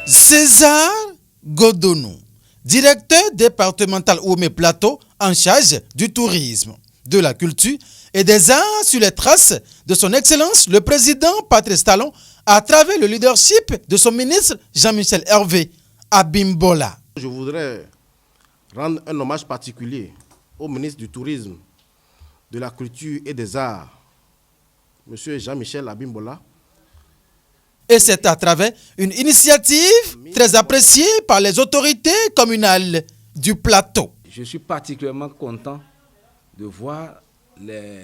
César Godonou, directeur départemental Oumé Plateau en charge du tourisme, de la culture et des arts sur les traces de son Excellence le président Patrice Talon à travers le leadership de son ministre Jean-Michel Hervé Abimbola. Je voudrais rendre un hommage particulier au ministre du Tourisme, de la Culture et des Arts, M. Jean-Michel Abimbola. Et c'est à travers une initiative très appréciée par les autorités communales du plateau. Je suis particulièrement content de voir les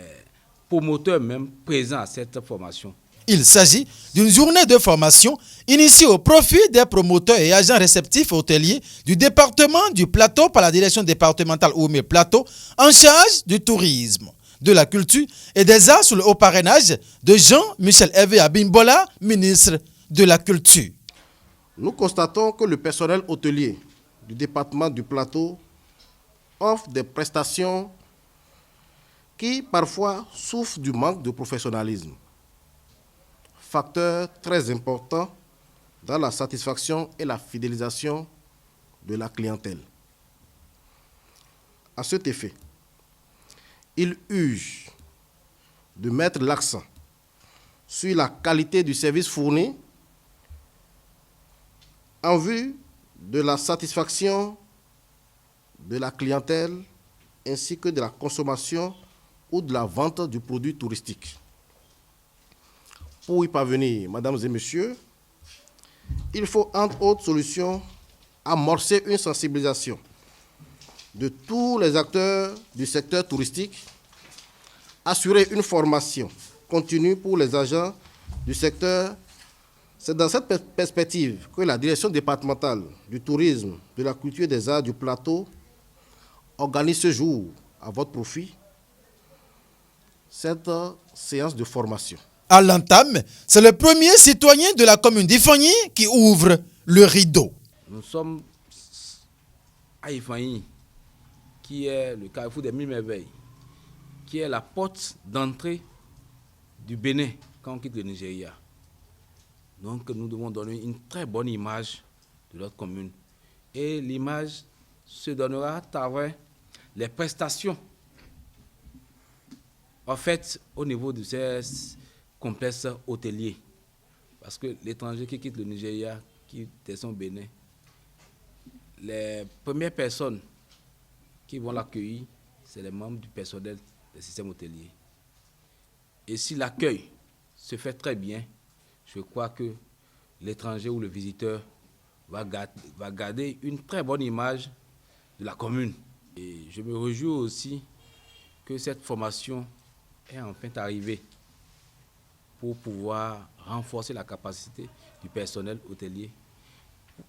promoteurs même présents à cette formation. Il s'agit d'une journée de formation initiée au profit des promoteurs et agents réceptifs hôteliers du département du Plateau par la direction départementale Oumé Plateau en charge du tourisme, de la culture et des arts sous le haut parrainage de Jean-Michel Hervé Abimbola, ministre de la Culture. Nous constatons que le personnel hôtelier du département du Plateau offre des prestations qui parfois souffrent du manque de professionnalisme, facteur très important dans la satisfaction et la fidélisation de la clientèle. À cet effet, il urge de mettre l'accent sur la qualité du service fourni en vue de la satisfaction de la clientèle ainsi que de la consommation ou de la vente du produit touristique. Pour y parvenir, mesdames et messieurs, il faut, entre autres solutions, amorcer une sensibilisation de tous les acteurs du secteur touristique, assurer une formation continue pour les agents du secteur. C'est dans cette perspective que la direction départementale du tourisme, de la culture et des arts du Plateau organise ce jour, à votre profit, cette séance de formation. À l'entame, c'est le premier citoyen de la commune d'Ifani qui ouvre le rideau. Nous sommes à Ifani, qui est le carrefour des Mille Merveilles, qui est la porte d'entrée du Bénin quand on quitte le Nigeria. Donc nous devons donner une très bonne image de notre commune. Et l'image se donnera à travers les prestations en fait au niveau de ces complexe hôtelier. Parce que l'étranger qui quitte le Nigeria, qui descend au Bénin, les premières personnes qui vont l'accueillir, c'est les membres du personnel du système hôtelier. Et si l'accueil se fait très bien, je crois que l'étranger ou le visiteur va garder une très bonne image de la commune. Et je me réjouis aussi que cette formation est enfin arrivée pour pouvoir renforcer la capacité du personnel hôtelier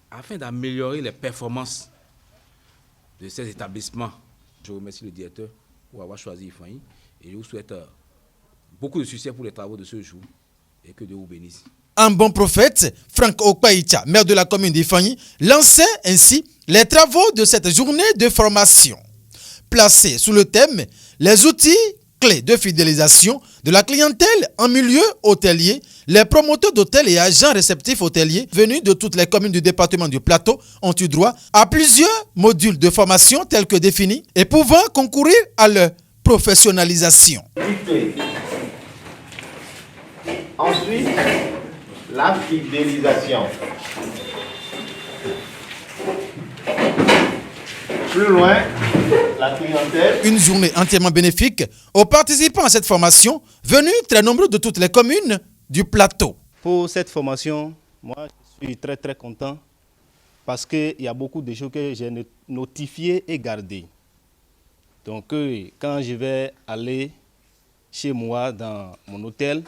afin d'améliorer les performances de ces établissements. Je remercie le directeur pour avoir choisi Ifani et je vous souhaite beaucoup de succès pour les travaux de ce jour et que Dieu vous bénisse. Un bon prophète, Franck Okpaïcha, maire de la commune d'Ifani, lançait ainsi les travaux de cette journée de formation, placée sous le thème « Les outils clés de fidélisation de la clientèle en milieu hôtelier ». Les promoteurs d'hôtels et agents réceptifs hôteliers venus de toutes les communes du département du Plateau ont eu droit à plusieurs modules de formation tels que définis et pouvant concourir à leur professionnalisation. Ensuite, la fidélisation. Plus loin, la clientèle. Une journée entièrement bénéfique aux participants à cette formation, venus très nombreux de toutes les communes du Plateau. Pour cette formation, moi je suis très content parce qu'il y a beaucoup de choses que j'ai notifiées et gardées. Donc quand je vais aller chez moi dans mon hôtel,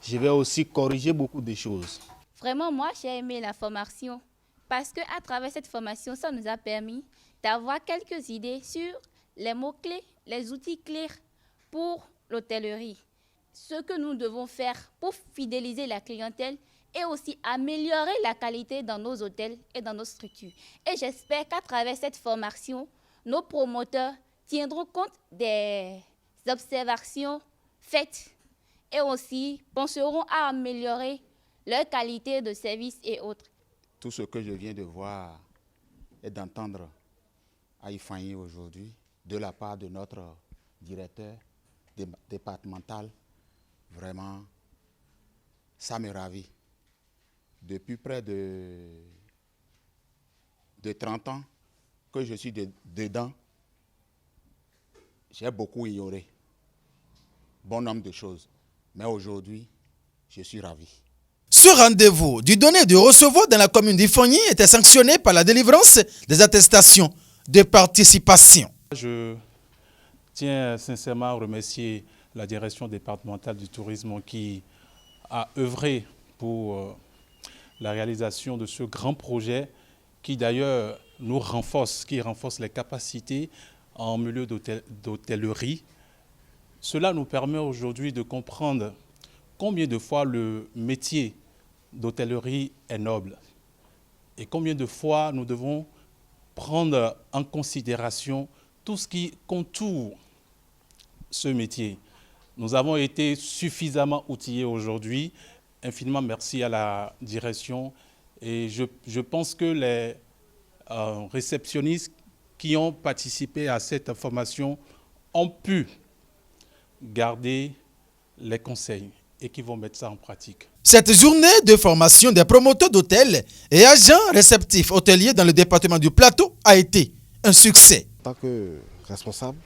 je vais aussi corriger beaucoup de choses. Vraiment, moi, j'ai aimé la formation parce qu'à travers cette formation, ça nous a permis d'avoir quelques idées sur les mots-clés, les outils clés pour l'hôtellerie. Ce que nous devons faire pour fidéliser la clientèle et aussi améliorer la qualité dans nos hôtels et dans nos structures. Et j'espère qu'à travers cette formation, nos promoteurs tiendront compte des observations faites et aussi penseront à améliorer leur qualité de service et autres. tout ce que je viens de voir et d'entendre à Ifanyi aujourd'hui, de la part de notre directeur départemental, vraiment, ça me ravit. Depuis près de 30 ans que je suis dedans, j'ai beaucoup ignoré. Bon nombre de choses. Mais aujourd'hui, je suis ravi. Ce rendez-vous du donner et de recevoir dans la commune d'Ifanyi était sanctionné par la délivrance des attestations de participation. Je tiens sincèrement à remercier la direction départementale du tourisme qui a œuvré pour la réalisation de ce grand projet qui d'ailleurs nous renforce, qui renforce les capacités en milieu d'hôtellerie. Cela nous permet aujourd'hui de comprendre combien de fois le métier d'hôtellerie est noble et combien de fois nous devons prendre en considération tout ce qui contourne ce métier. Nous avons été suffisamment outillés aujourd'hui. Infiniment merci à la direction. Et je pense que les réceptionnistes qui ont participé à cette formation ont pu garder les conseils et qui vont mettre ça en pratique. Cette journée de formation des promoteurs d'hôtels et agents réceptifs hôteliers dans le département du Plateau a été un succès. En tant que responsable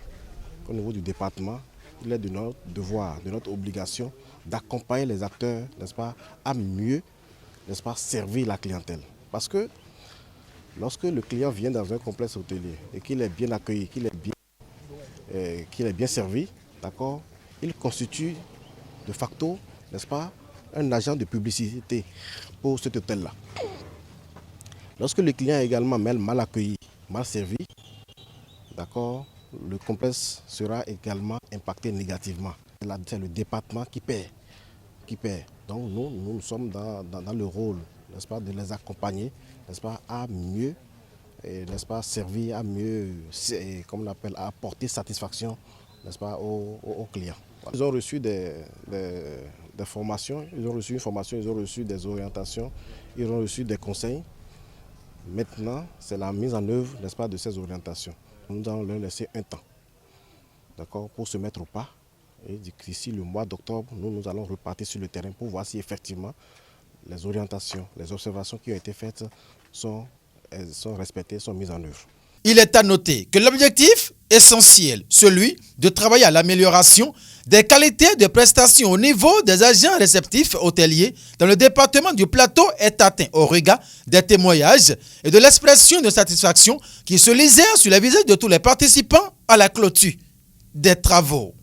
au niveau du département, il est de notre devoir, de notre obligation d'accompagner les acteurs, n'est-ce pas, à mieux, n'est-ce pas, servir la clientèle. Parce que lorsque le client vient dans un complexe hôtelier et qu'il est bien accueilli, qu'il est bien servi, d'accord, il constitue de facto, n'est-ce pas, un agent de publicité pour cet hôtel-là. Lorsque le client est également mal accueilli, mal servi, d'accord, le complexe sera également impacté négativement. C'est le département qui paie. Donc nous sommes dans le rôle, n'est-ce pas, de les accompagner, n'est-ce pas, à mieux, n'est-ce pas, servir, à mieux, comme on appelle, à apporter satisfaction, n'est-ce pas, aux clients. Ils ont reçu des formations, ils ont reçu une formation, ils ont reçu des orientations, ils ont reçu des conseils. Maintenant, c'est la mise en œuvre, n'est-ce pas, de ces orientations. Nous allons leur laisser un temps, d'accord, pour se mettre au pas. Et d'ici le mois d'octobre, nous allons repartir sur le terrain pour voir si effectivement les orientations, les observations qui ont été faites sont respectées, sont mises en œuvre. Il est à noter que l'objectif essentiel, celui de travailler à l'amélioration des qualités de prestations au niveau des agents réceptifs hôteliers dans le département du Plateau est atteint au regard des témoignages et de l'expression de satisfaction qui se lisaient sur les visages de tous les participants à la clôture des travaux.